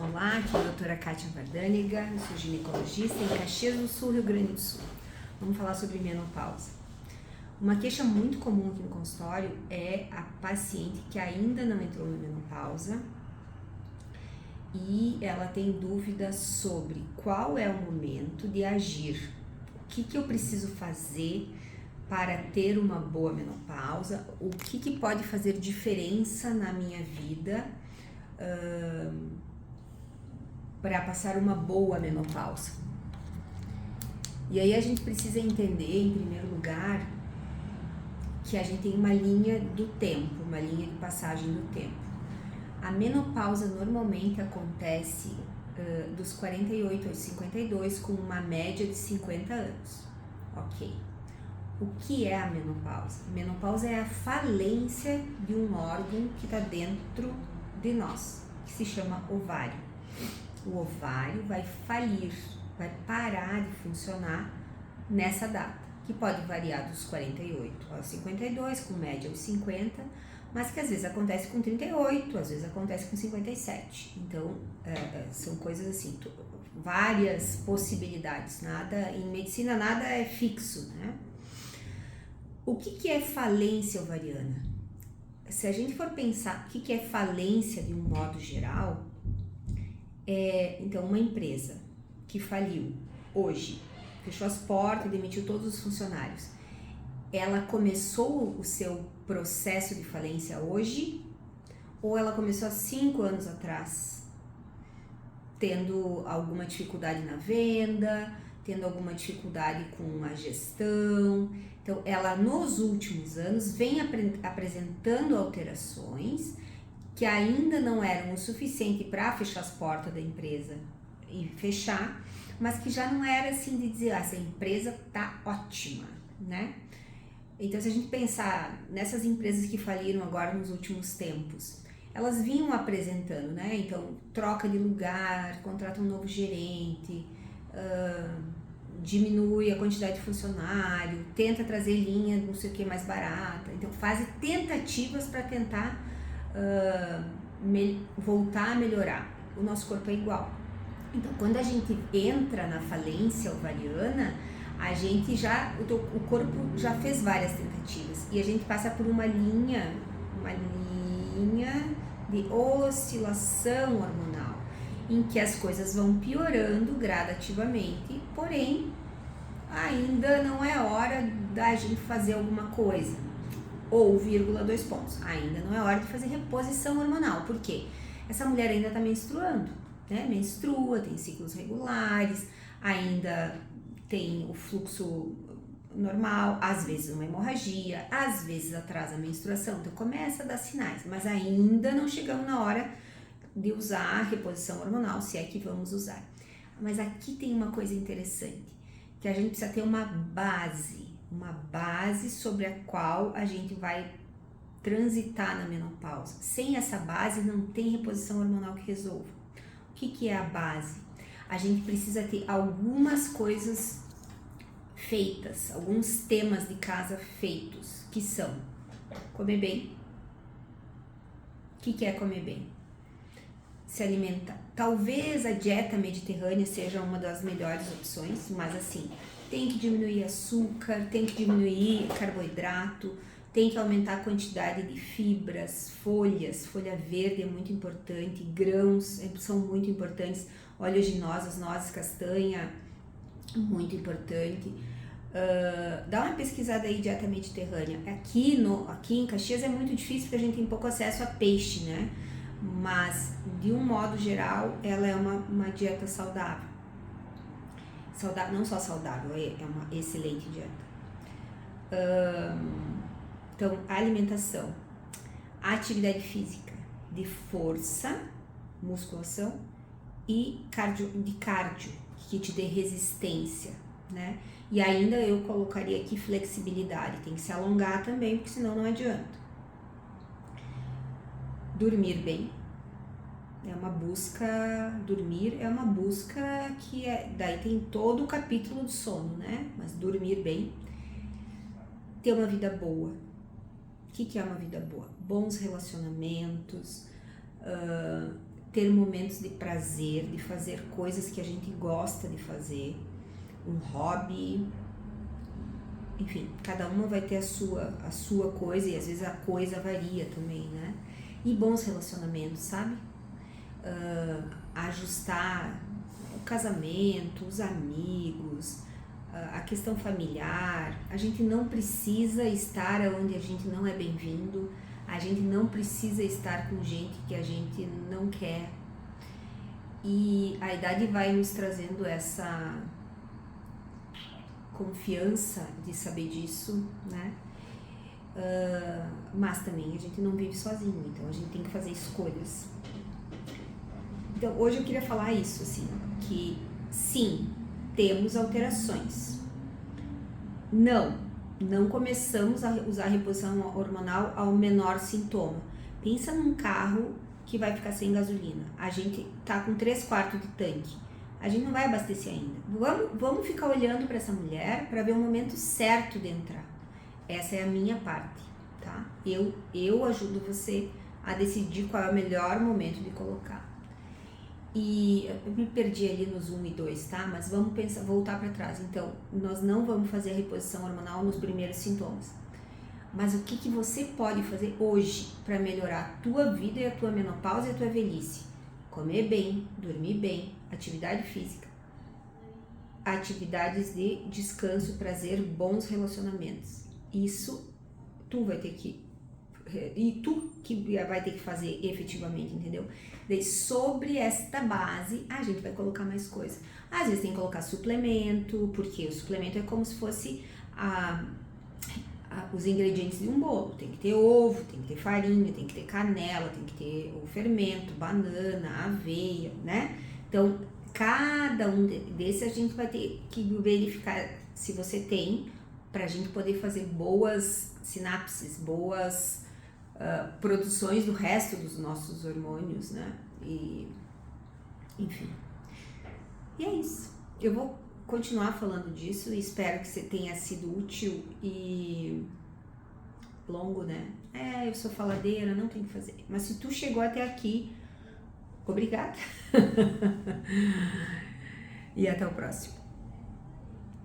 Olá, aqui é a doutora Kátia Vardâniga, eu sou ginecologista em Caxias do Sul, Rio Grande do Sul. Vamos falar sobre menopausa. Uma queixa muito comum aqui no consultório é a paciente que ainda não entrou na menopausa e ela tem dúvidas sobre qual é o momento de agir, o que eu preciso fazer para ter uma boa menopausa, o que pode fazer diferença na minha vida para passar uma boa menopausa. E aí a gente precisa entender, em primeiro lugar, que a gente tem uma linha do tempo, uma linha de passagem do tempo. A menopausa normalmente acontece dos 48 aos 52, com uma média de 50 anos. Ok. O que é a menopausa? A menopausa é a falência de um órgão que está dentro de nós, que se chama ovário. O ovário vai falir, vai parar de funcionar nessa data, que pode variar dos 48 aos 52, com média aos 50, mas que às vezes acontece com 38, às vezes acontece com 57. Então, são coisas assim, várias possibilidades. Nada, em medicina nada é fixo, né? O que é falência ovariana? Se a gente for pensar o que é falência de um modo geral, então uma empresa que faliu hoje, fechou as portas e demitiu todos os funcionários, ela começou o seu processo de falência hoje ou ela começou há 5 anos atrás, tendo alguma dificuldade na venda, tendo alguma dificuldade com a gestão? Então, ela nos últimos anos vem apresentando alterações que ainda não eram o suficiente para fechar as portas da empresa e fechar, mas que já não era assim de dizer, essa empresa tá ótima, né? Então, se a gente pensar nessas empresas que faliram agora nos últimos tempos, elas vinham apresentando, né? Então, troca de lugar, contrata um novo gerente, diminui a quantidade de funcionário, tenta trazer linha não sei o que mais barata. Então, faz tentativas para tentar voltar a melhorar. O nosso corpo é igual. Então, quando a gente entra na falência ovariana, a gente o corpo já fez várias tentativas e a gente passa por uma linha de oscilação hormonal, em que as coisas vão piorando gradativamente, porém, ainda não é hora da gente fazer alguma coisa. Ou, 2 pontos, ainda não é hora de fazer reposição hormonal. Por quê? Essa mulher ainda está menstruando, né? Menstrua, tem ciclos regulares, ainda tem o fluxo normal, às vezes uma hemorragia, às vezes atrasa a menstruação, então começa a dar sinais, mas ainda não chegamos na hora de usar a reposição hormonal, se é que vamos usar. Mas aqui tem uma coisa interessante, que a gente precisa ter uma base sobre a qual a gente vai transitar na menopausa. Sem essa base não tem reposição hormonal que resolva. O que é a base? A gente precisa ter algumas coisas feitas, alguns temas de casa feitos, que são comer bem. O que é comer bem? Se alimentar. Talvez a dieta mediterrânea seja uma das melhores opções, mas assim, tem que diminuir açúcar, tem que diminuir carboidrato, tem que aumentar a quantidade de fibras, folha verde é muito importante, grãos são muito importantes, oleaginosas, nozes, castanha, muito importante. Dá uma pesquisada aí, dieta mediterrânea. Aqui em Caxias é muito difícil porque a gente tem pouco acesso a peixe, né? Mas, de um modo geral, ela é uma dieta saudável. Não só saudável, é uma excelente dieta. Então, a alimentação, a atividade física de força, musculação e cardio, que te dê resistência, né? E ainda eu colocaria aqui flexibilidade, tem que se alongar também, porque senão não adianta. Dormir bem. Dormir é uma busca que daí tem todo o capítulo do sono, né? Mas dormir bem, ter uma vida boa. O que é uma vida boa? Bons relacionamentos, ter momentos de prazer, de fazer coisas que a gente gosta de fazer, um hobby, enfim, cada uma vai ter a sua coisa e às vezes a coisa varia também, né? E bons relacionamentos, sabe? Ajustar o casamento, os amigos, a questão familiar. A gente não precisa estar onde a gente não é bem-vindo, a gente não precisa estar com gente que a gente não quer. E a idade vai nos trazendo essa confiança de saber disso, né? Mas também a gente não vive sozinho, então a gente tem que fazer escolhas. Então hoje eu queria falar isso, assim, que sim, temos alterações. Não começamos a usar a reposição hormonal ao menor sintoma. Pensa num carro que vai ficar sem gasolina. A gente tá com 3/4 de tanque. A gente não vai abastecer ainda. Vamos ficar olhando para essa mulher para ver o momento certo de entrar. Essa é a minha parte, tá? Eu ajudo você a decidir qual é o melhor momento de colocar. E eu me perdi ali nos 1 e 2, tá? Mas vamos voltar para trás. Então, nós não vamos fazer a reposição hormonal nos primeiros sintomas. Mas o que você pode fazer hoje para melhorar a tua vida e a tua menopausa e a tua velhice? Comer bem, dormir bem, atividade física, atividades de descanso, prazer, bons relacionamentos. Isso tu vai ter que... E tu que vai ter que fazer efetivamente, entendeu? Daí sobre esta base a gente vai colocar mais coisa. Às vezes tem que colocar suplemento, porque o suplemento é como se fosse os ingredientes de um bolo. Tem que ter ovo, tem que ter farinha, tem que ter canela, tem que ter o fermento, banana, aveia, né? Então cada um desses a gente vai ter que verificar se você tem, pra gente poder fazer boas sinapses, boas produções do resto dos nossos hormônios, né? E enfim. E é isso. Eu vou continuar falando disso e espero que você tenha sido útil e longo, né? Eu sou faladeira, não tem que fazer. Mas se tu chegou até aqui, obrigada. E até o próximo.